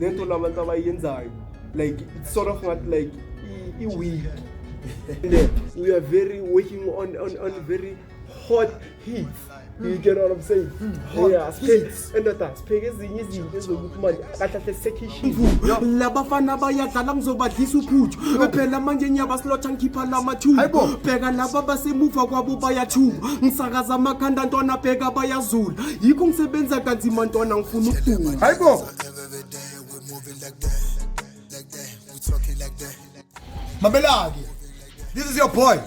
lento labantu abayenzayo, like it's sort of not like weak. We are very working on very hot heat. You get what I'm saying? Yeah, heat. And that's ezinye izinto ezokuthi manje akahle sekhishi. Labafana bayadlala ngizobadlisa uphuthu. Phela manje ngiyabaslotha ngikhipha lama two. Bheka laba basemuva kwabo bayathuka. Ngisakaza amakhanda ntwana bheka bayazula. Yikho ngisebenza kanzima ntwana ngifuna ukuduma. Hayibo. Mabelagi, this is your boy,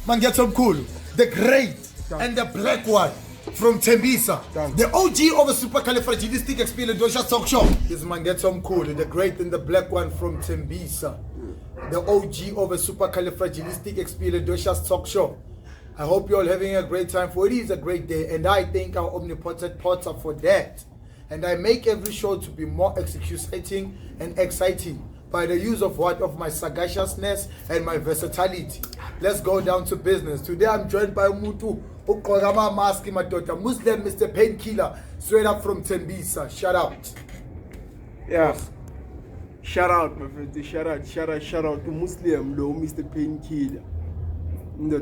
Mangetho Mkhulu, the great and the black one from Tembisa, the OG of a supercalifragilistic talk show. This is Mangetho Mkhulu, the great and the black one from Tembisa, the OG of a supercalifragilistic talk show. I hope you're all having a great time, for it is a great day, and I thank our omnipotent Potter for that. And I make every show to be more exciting and exciting by the use of my sagaciousness and my versatility. Let's go down to business. Today I'm joined by Mutu Ukorama Maski Matota, Muslim Mr. Painkiller, straight up from Tembisa. Shout out. Yeah. Shout out, my friend. Shout out to Muslim Lo Mr. Painkiller.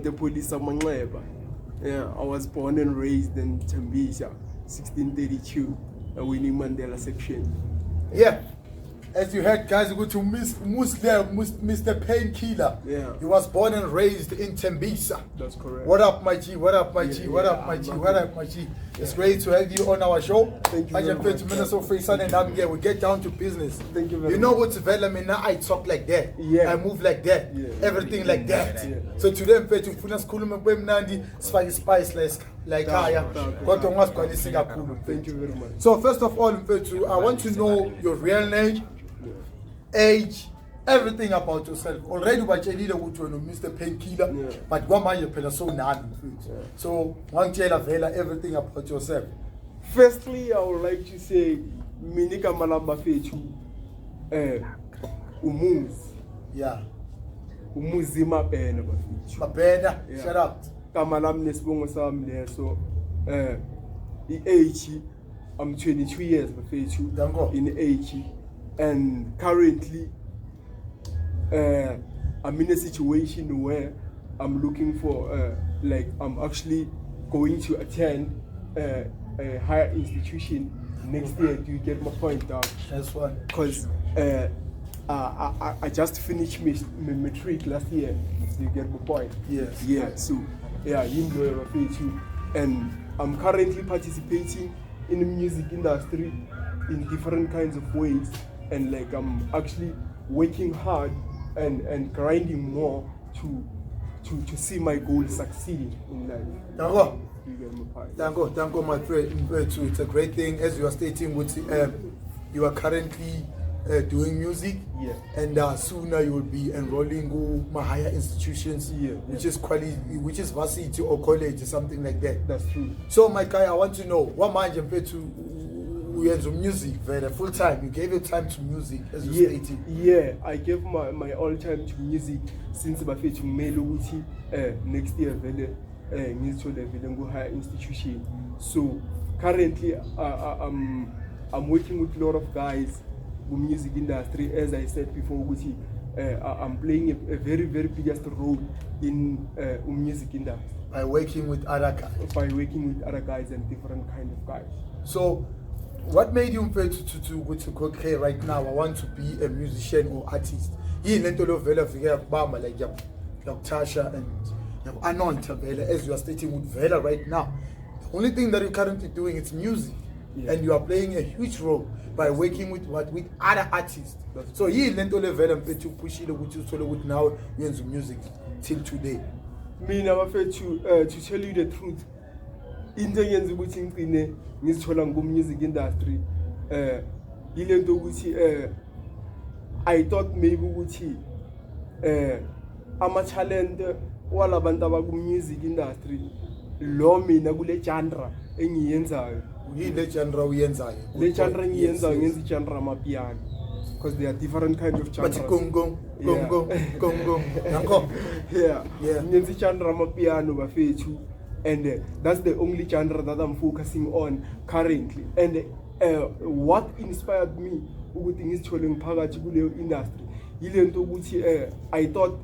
The police are Mangleba. Yeah, I was born and raised in Tembisa, 1632, a Winnie Mandela section. Yeah. As you heard, guys, go to Mr. Painkiller. Yeah. He was born and raised in Tembisa. That's correct. What up, my G? What up, my G? What up, my G? What up, my G? It's great to have you on our show. Thank you very much. Minutes of face and I'm here. We get down to business. Thank you very much. You know what's development now? I talk like that. Yeah. I move like that. Yeah. Everything like that. Yeah. So today, I'm going to spice like higher. Thank you very much. So first of all, I want to know your real name, age, everything about yourself. Already what you need Mr. Painkiller, but one man you're so none. So one tell everything about yourself. Firstly, I would like to say Minika Malamba Fetu Umuz. Yeah. Umuzima Bena Bafetu. Mabena, shout out. Kamalam Nesbongo Sam there, so the age I'm 22 years Bafetu in age. And currently, I'm in a situation where I'm looking for, I'm actually going to attend a higher institution next year. Do you get my point, dog? That's one. Because I just finished my matric last year. Do you get my point? Yes. Yeah. So and I'm currently participating in the music industry in different kinds of ways. And like I'm actually working hard and grinding more to see my goals succeed in life. Thank you, my friend. It's a great thing, as you are stating. You are currently doing music, and sooner you will be enrolling in higher institutions, which is varsity or college or something like that. That's true. So, my guy, I want to know what mind you pay to. We had some music very full time. You gave your time to music, as you stated. Yeah, I gave my all time to music since my to Meluti next year vele go higher institution. So currently I'm working with a lot of guys in music industry. As I said before, I'm playing a very biggest role in music industry. By working with other guys. By working with other guys and different kind of guys. So what made you to go, okay, right now I want to be a musician or artist? Like Tasha and Anonta Vela, as you are stating with Vela right now. The only thing that you're currently doing is music. And you are playing a huge role by working with other artists. So he lento level and to push it with now you're music till today. Me now to tell you the truth. In the end, music industry, I thought maybe I'm a talent while about music industry. Lo mina kule genre engiyenzayo. Le genre ngenza genre mapiano. Because there are different kinds of genres. But gong. Yeah. Ngenza genre mapiano bafethu. And that's the only genre that I'm focusing on currently. And what inspired me ukuthi ngizithole ngiphakathi kuleyo industry yilento ukuthi I thought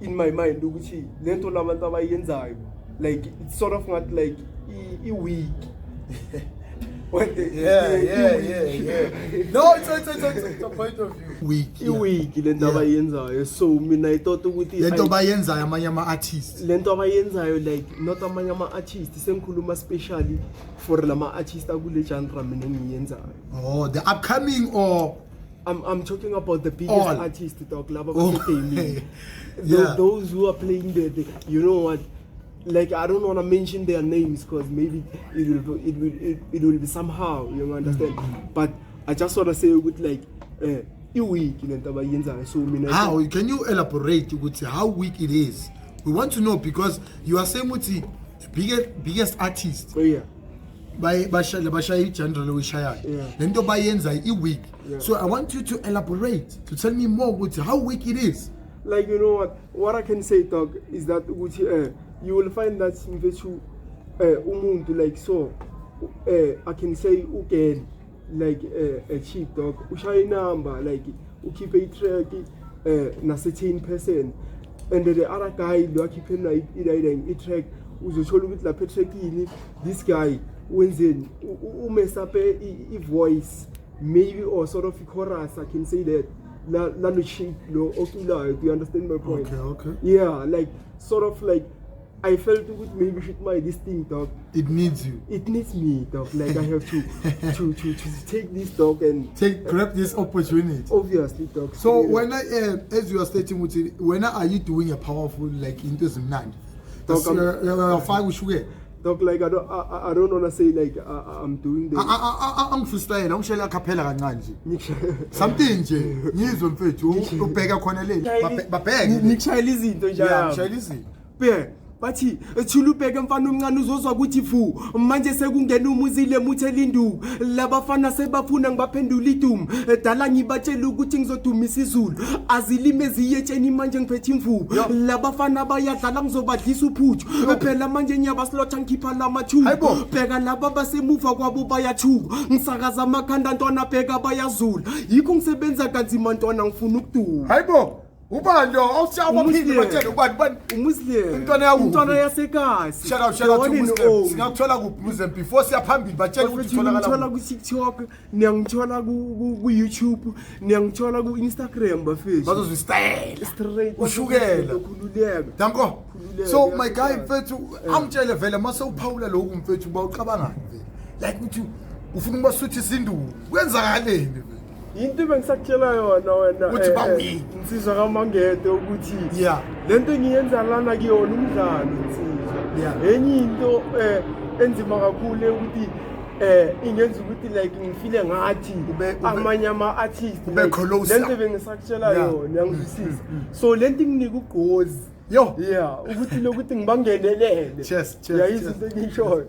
in my mind ukuthi lento labantu abayenzayo like it's sort of not like weak. Yeah. No, it's a point of view. Weak lento abayenzayo. So mina I thought ukuthi lento abayenzayo amanye ama artists. Lento abayenzayo like not amanye ama artists sengikhuluma specially for lama artists akule genre mina ngiyenzayo. Oh, the upcoming or I'm talking about the biggest artists talk laba basemini. Yeah. Those who are playing the you know what, like I don't want to mention their names because maybe it will be somehow, you understand. But I just want to say with like weak so how can you elaborate with how weak it is? We want to know because you are saying with the biggest artist. Oh yeah. By general lento bayenza weak. So I want you to elaborate, to tell me more with how weak it is. Like you know what I can say dog is that you will find that umuntu like so I can say again like a cheap dog ushaya number like keep a track na certain person and the other guy lo keep a track uzothola ukuthi la track this guy wenzeni mess up a voice maybe or sort of a chorus. I can say that lo cheap lo okulayo. Do you understand my point? Okay. Yeah, like sort of like I felt good maybe shoot my this thing dog. It needs you. It needs me dog. Like I have to take this dog and grab this opportunity. Obviously dog. So when as you are stating with it, when are you doing a powerful like into some nine? That's dog, like I don't wanna say like I'm doing this. I'm freestyle. I'm shela capella kancane. Something nje. Ngizwe mfethu ubheka khona le. Babheke. Ngichayela izinto njalo. Yeah, ngichayela izinto. Be bathi thulubheke mfana omncane uzozwa ukuthi fu manje sekungena umuzile muthela induku labafana sebafuna ngibaphendula idumo dala ngibatshela ukuthi ngizodumisa izulu azilime eziyetsheni manje ngiphethe imvubu labafana bayadlala ngizobadlisa uphuthu phela manje ngiyabaslotha ngikhipha lamathuba bheka laba basemuva kwabo bayathuka ngisakaza amakhanda ntwana bheka bayazula yikho ngisebenza kanzima ntwana ngifuna ukuduma. Hayibo ubani lo awushaba phinde batshela ubani umuslim intwana yasekasi. Shout out to Muslim. Singakuthola ku Muslim before siyaphambili batshela ukuthi utholakala ku TikTok, niyangithola ku YouTube, niyangithola ku Instagram bafethu. Bazozwi style. Straight ushukela. Khululeka. Danko. So my guy mfethu angitshele vele mase uphawula lokhu mfethu bawucabangani vele. Like uthi ufuna ukubasuthi izinduku. Kwenzakaleni vele? Into bengisakutshela yona wena uthi bawini insizwa kaMangede ukuthi lento ngiyenza lana kuyona umdlalo insizwa enye into enzima kakhulu ukuthi ingenza ukuthi like ngifile ngathi amanye ama artists lento bengisakutshela yona ngizwisisa so lento nginika ugqozi ukuthi lokuthi ngibangenelele izinto ngishoyo.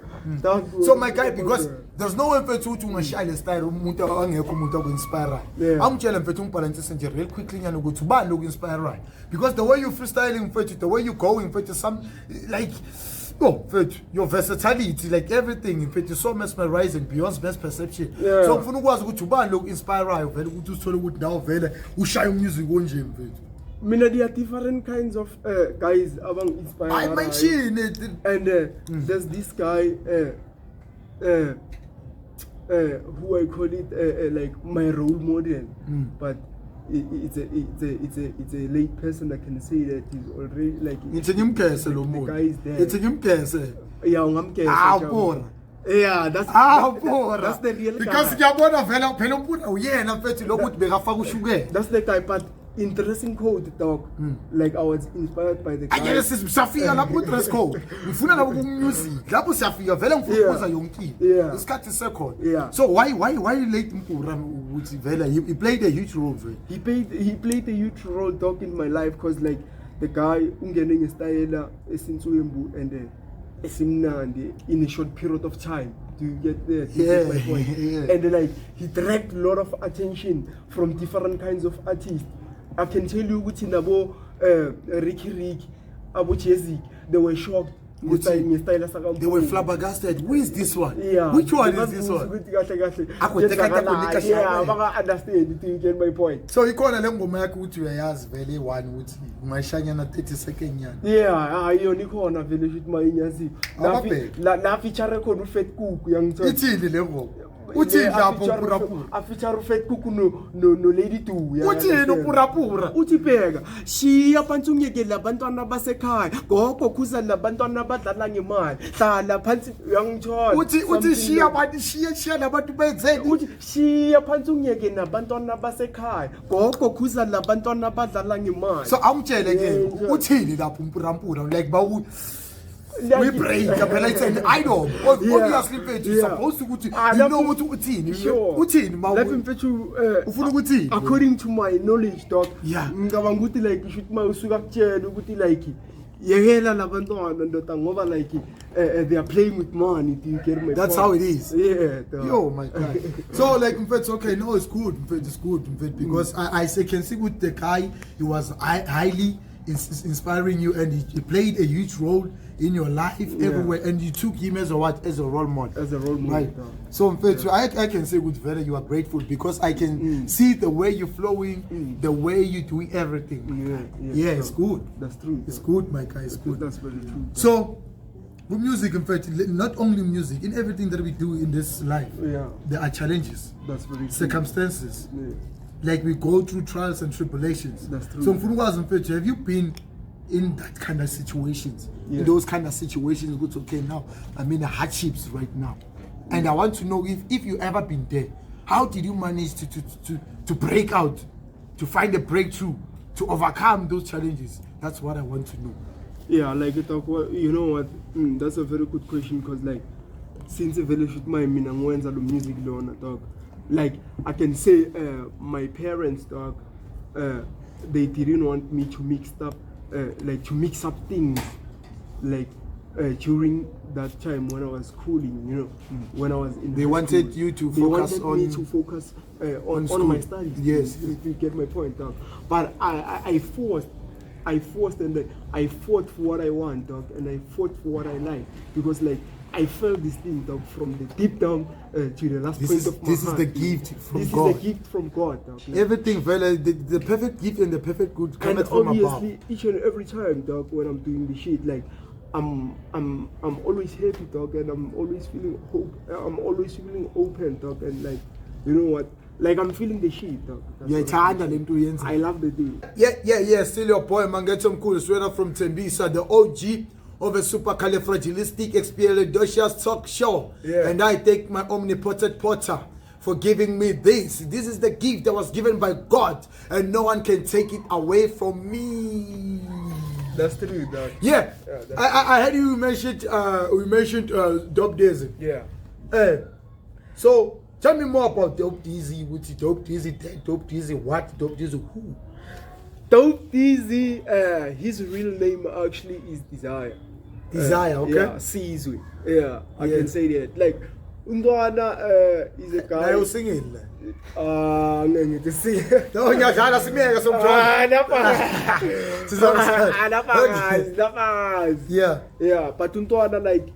So my guy, because there's no way mfethu ukuthi ungashaya style umuntu angekho umuntu oku-inspire. Angitshela mfethu ungibalancise nje real quickly nyana ukuthi ubani loku-inspire because the way you freestyling mfethu, the way you going mfethu, some like mfethu your versatility, like everything mfethu so mesmerizing beyond best perception. So ngifuna ukwazi ukuthi ubani loku-inspire vele ukuthi usithole ukuthi ndawo vele ushaya music onje mfethu. Mina there are different kinds of guys abang inspired. I mentioned it. And there's this guy who I call it like my role model, but it's a late person. I can say that he's already like it's a the guy is there. It's a ngimkese. Yeah, ngimkese. Yeah, that's the real because ngiyabona vela phela umuntu uyena mfethu lokuthi bekafaka ushukela. That's the guy, but interesting code dog. Like I was inspired by the guy. Yes, siyafika lapho dress code. Ngifuna lapho ku music. Lapho siyafika vele ngifuna ukuza yonke into. Isikhathi second. So why late Mpura ukuthi vela he played a huge role vele. He played a huge role dog in my life because like the guy ungene ngestyle esintswembu and esimnandi in a short period of time. Do you get there? Get my point? And like he dragged a lot of attention from different kinds of artists. I can tell you ukuthi nabo Ricky Abo Chezik, they were shocked They were flabbergasted. Who is this one? Yeah. Which one is this one? Yeah, I understand. You get my point. So you call a lembo mark which you has very one with my shanyana 30-second yan. Yeah, you only call a village with my Yazi. Na feature code fed cook young. It's in the level. What's in a feature fed cook no lady too. What's in no pura? Utipega. She up and to get la bantona basekai. Go kuza la bantona badlang your man. La pansi young child. What is she about the she about to bed? She up and to get la bantona basekai. Go kuza la bantona badlang your man. So I'm telling again. What's in it up pura like Bawu? We break up and I said, I know. Obviously, you're supposed to go to. You know what to eat. Sure. Let me fetch you. According to my knowledge, dog. Yeah. Ngavanguti like you should my usugakche, nuguti like it. Yehela labandon and the tangova like it. They are playing with money. That's how it is. Yeah. Yo, my God. So like, in fact, okay, no, it's good. In fact, it's good. In fact, because I can see with the guy, he was highly inspiring you, and he played a huge role in your life everywhere, and you took him as a what? As a role model. As a role model. Right. So in fact, I can say with Vera, you are grateful because I can see the way you're flowing, the way you're doing everything. Yeah, it's good. That's true. It's good, my guy. It's good. That's very true. So with music, in fact, not only music, in everything that we do in this life, there are challenges. That's very true. Circumstances. Yeah. Like we go through trials and tribulations. That's true. So have you been in that kind of situations? In those kind of situations, it's okay now. I mean the hardships right now. And I want to know if you ever been there, how did you manage to break out, to find a breakthrough, to overcome those challenges? That's what I want to know. Yeah, like you know what? That's a very good question because like since a very short my the music dog. Like I can say my parents dog they didn't want me to mix up things like during that time when I was schooling, you know, when I was in they wanted school, you to focus on my studies. Yes, you get my point dog. But I forced and I fought for what I want, dog, and I fought for what I like because like I felt this thing, dog, from the deep down to the last point of my heart. This is the gift from God. This is the gift from God, dog. Like, everything, fella, the perfect gift and the perfect good coming from above. And obviously, each and every time, dog, when I'm doing the shit, like I'm always happy, dog, and I'm always feeling hope. I'm always feeling open, dog, and like, you know what? Like I'm feeling the shit, dog. I love the thing. Yeah. Still your boy, man. Get some cool straight up from Tembisa, the OG of a SUPERCALIFRAGILISTIC Expialidocious talk show. Yeah. And I thank my omnipotent Potter for giving me this. This is the gift that was given by God, and no one can take it away from me. That's true, dog. Yeah. I heard you mentioned Dope Daisy. Yeah. So tell me more about Dope Dizzy. What's Dope Dizzy? Dope Dizzy what? Dope Dizzy who? Dope Dizzy, his real name actually is Desire. Desire, okay? Yeah, Sizwe. Yeah, I can say that. Like, Undwana is a guy. Now you're singing. I'm to sing. No, you're not singing. Yeah, but Undwana like,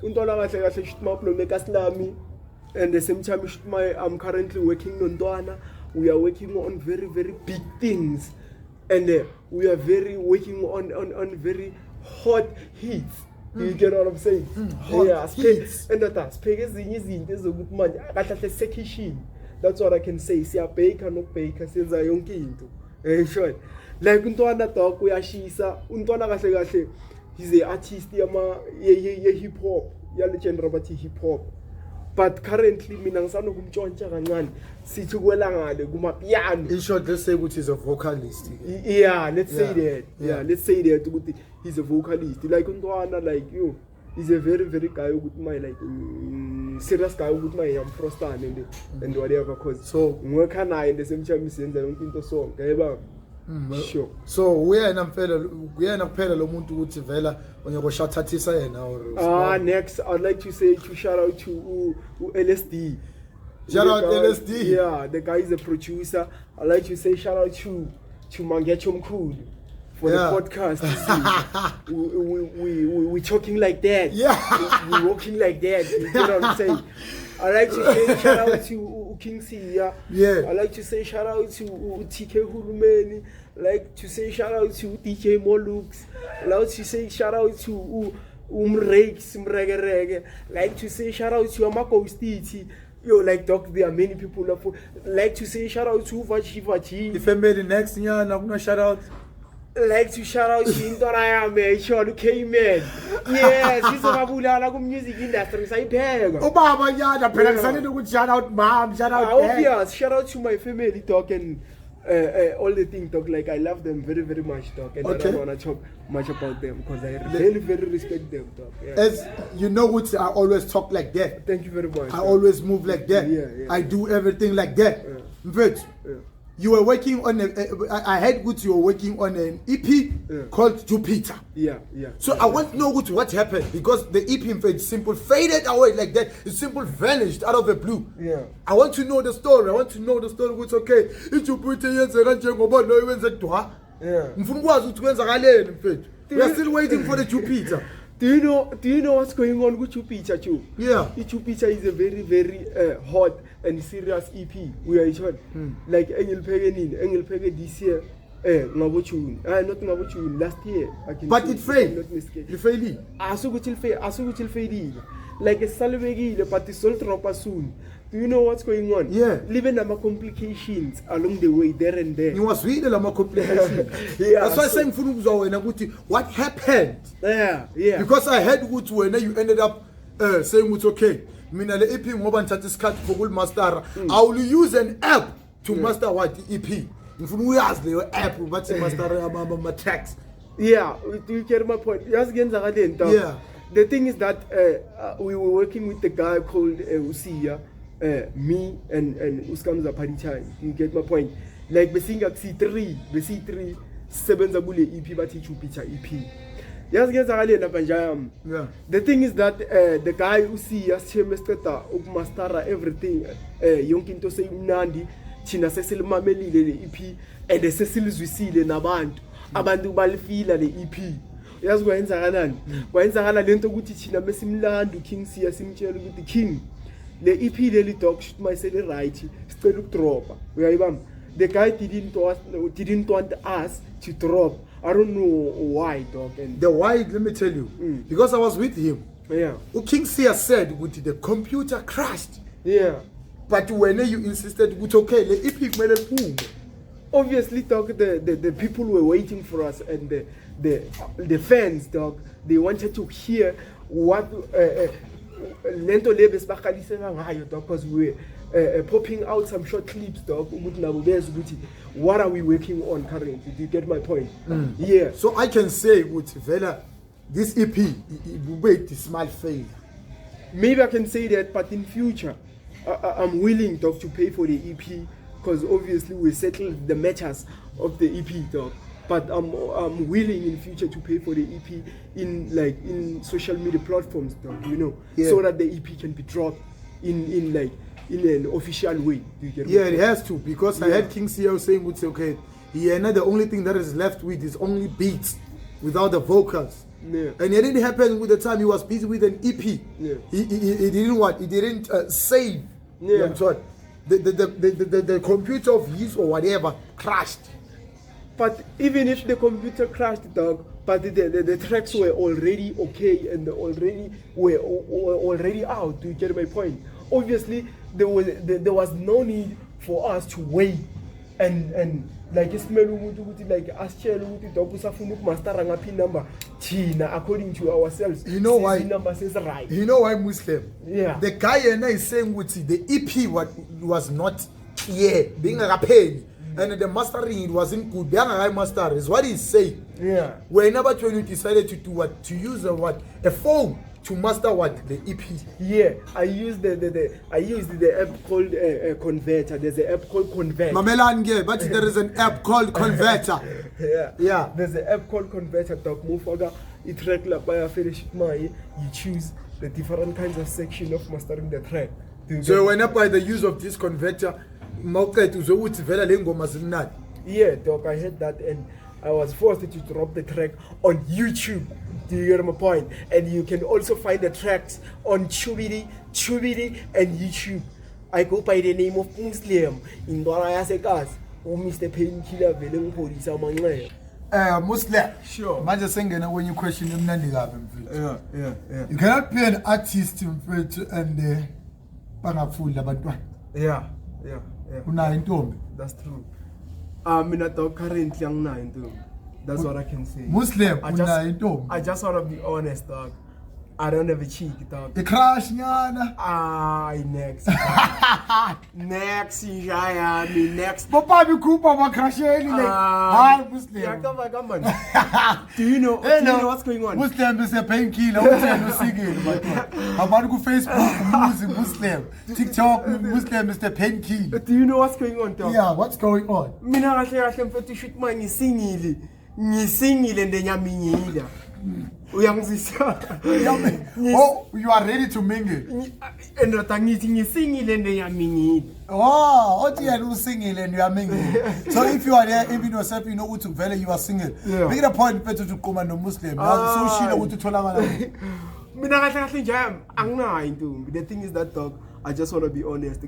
Undwana should make us lami. And the same time, I'm currently working on Undwana. We are working on very, very big things. And we are working on very hot hits. You get what I'm saying? Hot hits. And that's what I can say. See, I bake and not bake. Since I don't get sure. Like Untwana talk, we are shisa. Untwana gashe. He's an artist. Hip hop. Legend about hip hop. But currently, Minansano Gumchoncha and piano. In short, let's say which is a vocalist. Yeah, let's say that. Yeah, let's say that he's a vocalist. Like Undwana, like you, he's a very, very guy with my like serious guy with my frostan and whatever. Cause so work and I in the same time since I don't think the song. Sure. So we are in a pedal to Vela when you go shout at Tisa. Next, I'd like to say to shout out to LSD. Shout out LSD. Yeah, the guy is a producer. I'd like to say shout out to Mangechum Cool for the podcast. We're talking like that. Yeah. We're walking like that. You know what I'm saying? I like to say shout out to King Sia. Yeah. I like to say shout out to TK Hulumeni. I like to say shout out to DJ Molux. I like to say shout out to Rex Mrege. Like to say shout out to Amako Stiti. Yo, like dog, there are many people like to say shout out to Vachi. The family next year, I'm gonna shout out. Like to shout out to Indoraya man, Sean K-Man. Yes, he's a Babula music industry. Oh, Baba, yeah, the good shout out, mom, shout out. Obvious, shout out to my family, dog, and all the things, dog. Like, I love them very, very much, dog. And I don't want to talk much about them because I really, very respect them, dog. Yeah. As you know, what I always talk like that. Thank you very much. I always move like that. Yeah. I do everything like that. But you were working on I heard good you were working on an EP called Jupiter. Yeah. So I want to know what happened because the EP in fact simple faded away like that. It simple vanished out of the blue. Yeah. I want to know the story. I want to know the story. It's okay. It's Jupiter yenza njengoba lo wenza dwa. Yeah. Mfuna ukwazi ukuthi kwenzakaleni mfethu. We are still waiting for the Jupiter. Do you know what's going on with Jupiter too? Yeah. Jupiter is a very, very hot and serious EP. We are each one. Like Engel Pege this year. Not last year. But it failed. Not mistaken. You failed. Asugutil failed. Like a salvegi, but it's all drop soon. Do you know what's going on? Yeah. Living number complications along the way, there and there. You was really a complication. Yeah. That's why I'm saying what happened? Yeah. Because I heard what when you ended up saying it's okay. Mina the EP ngoba ngithatha isikhathi for master. I will use an app to master what the EP. Ngifuna uyazi leyo app bathi master ama tracks. Yeah, you get my point. Yeah. The thing is that we were working with the guy called Usia. Me and Uskamza Padichai. You get my point? Like Besinga C3 sebenza bule EP but Jupiter EP. Yeah. The thing is that the guy Usia Chemesteta Mastara everything Yonkinto say Nandi China Cecil Mameli the EP and the Cecil Zwisile Nabantu Abandu Balfila the EP. Yes, we're in Zagalan. We're in Zagalan to China Messimland, King Sia Simchel with the King. The EP daily talk should myself right, still look drop. The guy didn't want us to drop. I don't know why, dog. And the why, let me tell you. Because I was with him. Yeah. King Sia said the computer crashed. Yeah. But when you insisted, okay, the EP made a boom. Obviously, dog, the people were waiting for us and the fans, dog, they wanted to hear what Lento Lebes Bakaliseva ngayo, dog, because we were popping out some short clips, dog. What are we working on currently? Do you get my point? Yeah. So I can say with Vela, this EP will wait the small fail. Maybe I can say that, but in future, I'm willing, dog, to pay for the EP because obviously we settled the matters of the EP, dog. But I'm willing in future to pay for the EP in social media platforms, dog, you know, so that the EP can be dropped in an official way. Do you get me? It has to, because I heard King CEO saying it's okay. Now the only thing that is left with is only beats without the vocals. Yeah. And it didn't happen with the time he was busy with an EP. Yeah. He didn't what? He didn't save. Yeah. I'm sorry. The computer of his or whatever crashed. But even if the computer crashed, dog, but the tracks were already okay and were already out. Do you get my point? Obviously, there was no need for us to wait and like like number according to ourselves. You know why? Number says right. You know why Muslim? Yeah. The guy is saying the EP was not clear, being a pain. And the mastering it wasn't good. The master is what he's saying. Yeah. Whenever you decided to do what, to use a phone to master what the EP. Yeah, I used the app called Converter. There's an app called Converter. Mamelange, but there is an app called Converter. Yeah. There's an app called Converter. Talk move forward. It regular by a fellowship. You choose the different kinds of section of mastering the track. So whenever by the use of this converter. Yeah, dog, I heard that, and I was forced to drop the track on YouTube. Do you get my point? And you can also find the tracks on Chubidi, and YouTube. I go by the name of Muslim in Dwara Mr. Painkiller Veleng Polisa Mangle. Muslim. Sure. Manje sengena when you question him nandigabe mfethu. Yeah. You cannot be an artist mfethu and bangafunda abantwana. Yeah. Unayo intombi. That's true. Mina dog currently anginayo intombi. That's what I can say. Muslim unayo intombi. I just want to be honest, dog. I don't have a cheek, dog. A crush nyana. Next. Next. Papa bikupa makrasheni like Muslim. Yeah, come on. Do you know what's going on? Muslim is a painkiller. What's singing? Abantu ku Facebook Muslim. TikTok Muslim is the painkiller. Do you know what's going on, dog? Yeah, what's going on? Mina kahle mfethu shoot man ngisingile ndenyaminyila. Uyangizisa. Oh, you are ready to mingle. Endoda ngithi ngisingile ndenyaminyila. Oh, what you are singing and you are mingling. So if you are there, even yourself, you know what to value, you are singing. Yeah. Make it a point better to come and Muslim. So she know what to tell her. Mina kahle nje anginayo intombi. The thing is that, dog, I just want to be honest.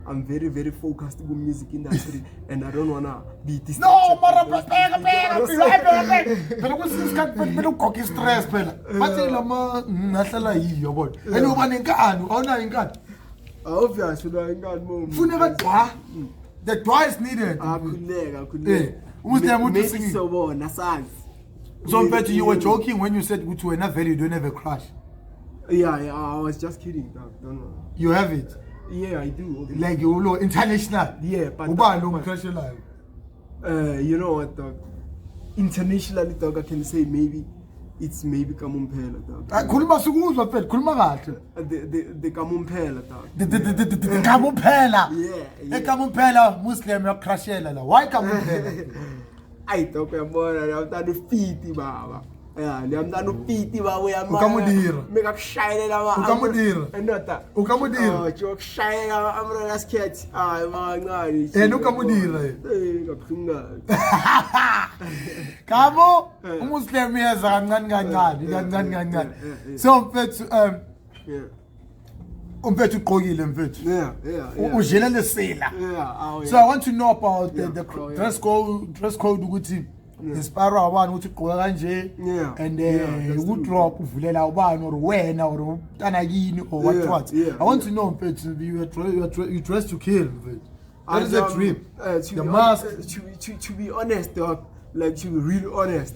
I'm very, very focused on the music industry and I don't want to be distracted. No, mara pega. Pero kusisikhathi ukhoke stress phela. Bathi lama ngahlala yiyo bona. And uba nenkani, awunayo inkani. Obviously, I got more. Funeka dwa. The dwa is needed. Akhuleka. Muslim uthi Maybe singing. so bona sazi. So Betty, you were joking when you said to enough value, you don't have a crush. Yeah, I was just kidding, dog. Don't know. You have it. Yeah, I do. Like you know, international. Yeah, but crush life. You know what, dog? Internationally, dog, I can say maybe it's maybe Kamumpela, dog. Khuluma sukuzwa phela, khuluma kahle. The Kamumpela, dog. The Kamumpela. Yeah. Kamumpela Muslim yakrashela la. Why Kamumpela? I talk about I'm done fiti baba. Yeah, I'm done fiti baba. Ukamudira. Make a shine la. Ukamudira. Enota. Ukamudira. Oh, joke shine la. I'm gonna sketch. Ngani. Ukamudira. Kakhunga. Kamo uMuslim yeza kancane. So mfethu Yeah. Umfethu uqokile mfethu. Yeah. Ujelele sela. Yeah. So I want to know about the Yeah. dress code ukuthi inspire abantu ukuthi ugqoka kanje and you drop uvulela ubani or wena or umntana yini or what. I want to know mfethu you dress to kill mfethu. That is a dream. The mask. To be honest, dog, like to be real honest,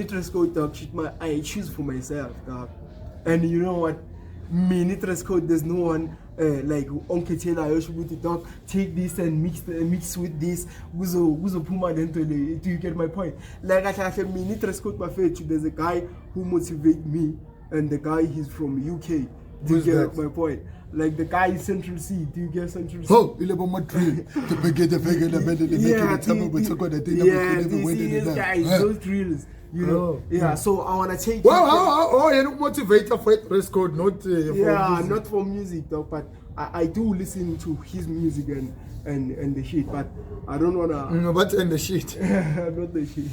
dress code, dog, I choose for myself, dog. And you know what? Dress code, there's no one like Uncle Taylor, I should dog, take this and mix with this. Guzo Puma do you get my point? Like I have a dress code my face. There's a guy who motivates me, and the guy he's from UK. Do you get my point? Like the guy is Central C. Do you get Central C? Oh, you live on my dream. The bigger the these guys, those drills. You know, so I wanna take. Wow, you don't motivate for dress code, not not for music though, but I do listen to his music and the shit, but I don't wanna. No, but and the shit, not the shit.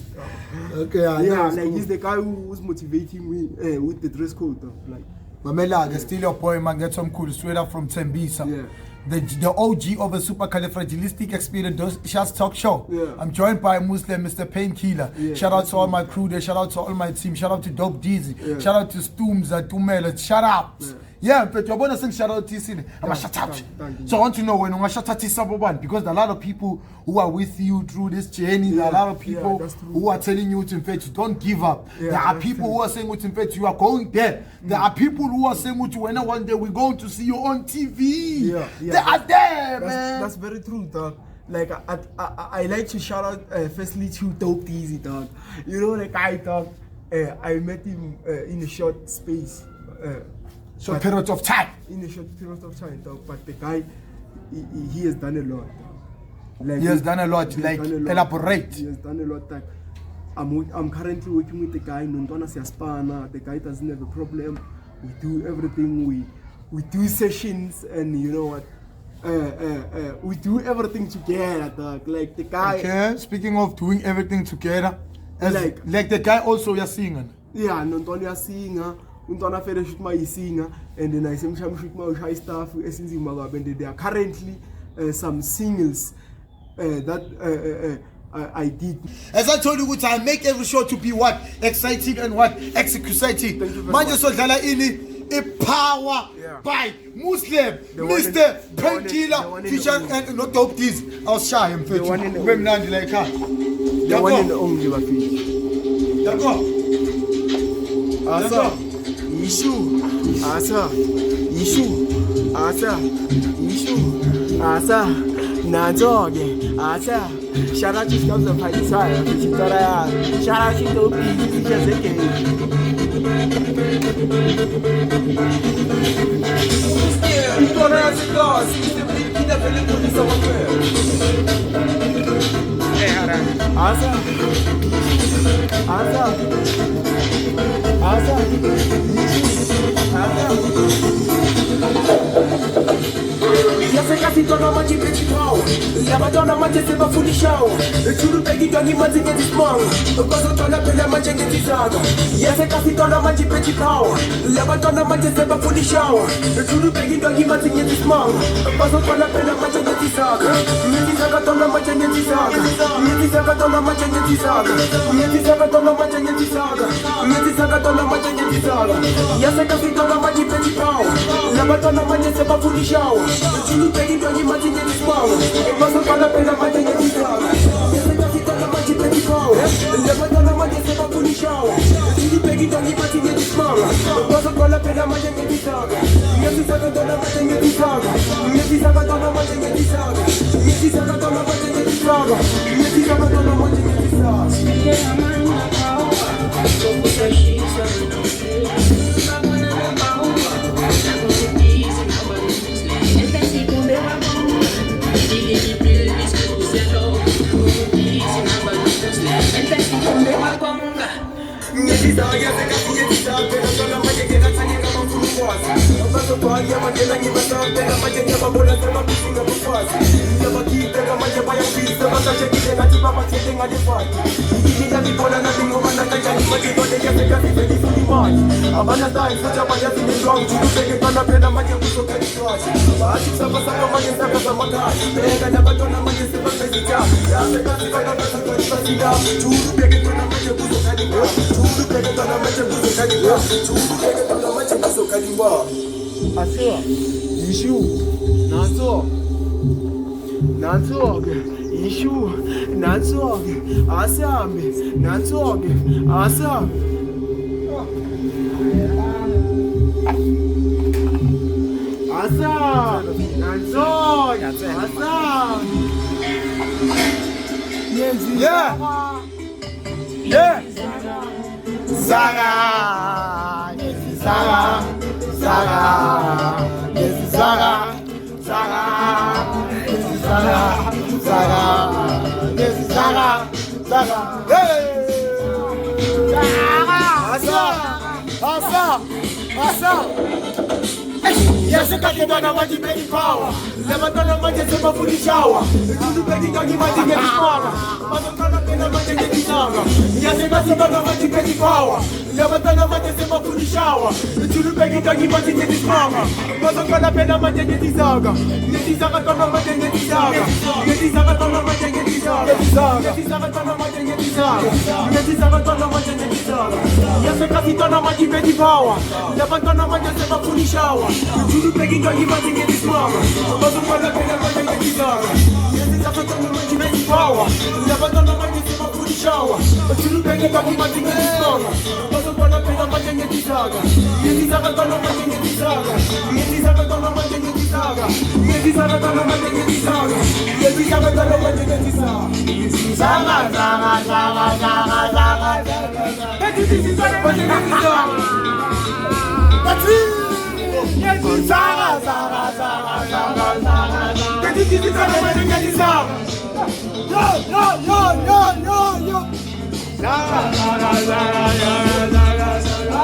Okay, like he's the guy who's motivating me with the dress code though, like. Mamela, still your boy, man. Get some cool straight up from Tembisa. Yeah. The OG of a supercalifragilistic experience shots talk show. Yeah. I'm joined by Muslim Mr. Painkiller. Yeah, shout out to all my crew there. Shout out to all my team. Shout out to Dope Dizzy. Yeah. Shout out to Stoomza, Tumela. Shout out. Yeah, but you're going to sing shout out to you. I'm a shout out. So I want to know when I'm a shout out to someone because a lot of people who are with you through this journey, there are a lot of people who are telling you to infect, don't give up. There are people who are saying to infect, you are going there. There are people who are saying to when one day we're going to see you on TV. They are there, man. That's very true, dog. Like I like to shout out firstly to Dope Dizzy, dog. You know the guy, dog. I met him in a short space. Short period of time. In a short period of time, dog. But the guy, he has done a lot. Like, he has done a lot. Like elaborate. He has done a lot. Like I'm currently working with the guy. The guy doesn't have a problem. We do everything. We do sessions, and you know what? we do everything together, dog. Like the guy. Okay, speaking of doing everything together, as like the guy also you're singing. Yeah, Nontoni a singer, Untona Fede shoot my singer, and then I say shoot my high staff since and there are currently some singles that I did. As I told you, I make every show to be what? Exciting and what? Executing. Manje sodlala ini a power by Muslim, Mr. Painkiller, feature and not dope this. I'll shy him for you. The one and only Bafi. Yako. Asa. Issue. Asa. Issue. Asa. Issue. Asa. Nazoge. Asa. Shout out to Scouts of High Side. Shout out to Dope Easy. Just again. Casi toda manche principal, la madonna manche se va fundishao. Churu pegi doni manche che ti smong, cosa tola per la manche che ti saga. Yase casi toda manche principal, la madonna manche se va fundishao. Churu pegi doni manche che ti smong, cosa tola per la manche che ti saga. Mi ti saga tola manche che ti saga. Mi ti saga tola manche che ti saga. Mi ti saga tola manche che ti saga. Mi ti saga tola manche che ti saga. Yase casi toda manche principal, la madonna manche se va fundishao. Churu pegi doni manche che ti smong, cosa tola per la manche che ti saga. Yase casi toda manche principal, la madonna manche se va fundishao. Churu pegi doni manche che ti smong, cosa tola per la manche che ti saga. Mi ti saga tola manche che ti saga. Mi ti saga tola manche che ti saga. Mi ti saga tola manche che ti saga. Mi ti saga tola manche che ti saga. Asa. Issue. Nazo. Nazoge. Issue. Nazoge. Asambe. Nazoge. Asa. Asa. Nazoge. Asa. Yeah. Yeah. Zaga. Zaga. Zaga. This is Zaga. Zaga. This is Zaga. Zaga. This is Zaga. Zaga. Hey. Zaga. Asa. Asa. Yes, I got you on what you made power. Never done a bunch of super food shower. You better don't you want to get smaller. Mother got up in a bunch of getting stronger. Yes, I got you on what you made power. Never done a bunch of super food shower. You better don't you want to get stronger. Mother got up in a bunch of getting stronger. Yes, I got on what you get stronger. Yes, I got on what you get stronger. Yes, I got on what you get stronger. Yes, I got on what you get stronger. Yes, I got you on what you made power. Never done a bunch of super food shower. You begging don't you want to get this power. But the one that I get this power. Yes, it's after the moment you make power. Never done a bunch of super food shower. But you begging don't you want to get this power. But the one that I get this power. Yes, it's after the moment you get this power. Yes, it's after the moment you get this power. Yes, it's after the moment you get this power. Yes, it's after the moment you get this power. Zaga, zaga, zaga, zaga, zaga. This is what I want to get this power. That's it. Yes, Zaga, Zaga, Zaga, Zaga, Zaga. This is what I want to get this power. Yo, yo, yo, yo, yo, yo. Zaga, Zaga, Zaga, Zaga, Zaga, Zaga.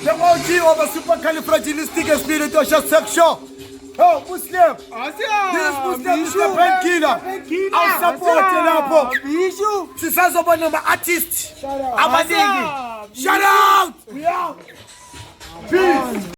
The OG of a supercalifragilistic expialidocious section. Oh, Muslim. This Muslim is the Painkiller. I'll support you now. Sisazobona artist. Abaningi. Shout out. We out. Peace.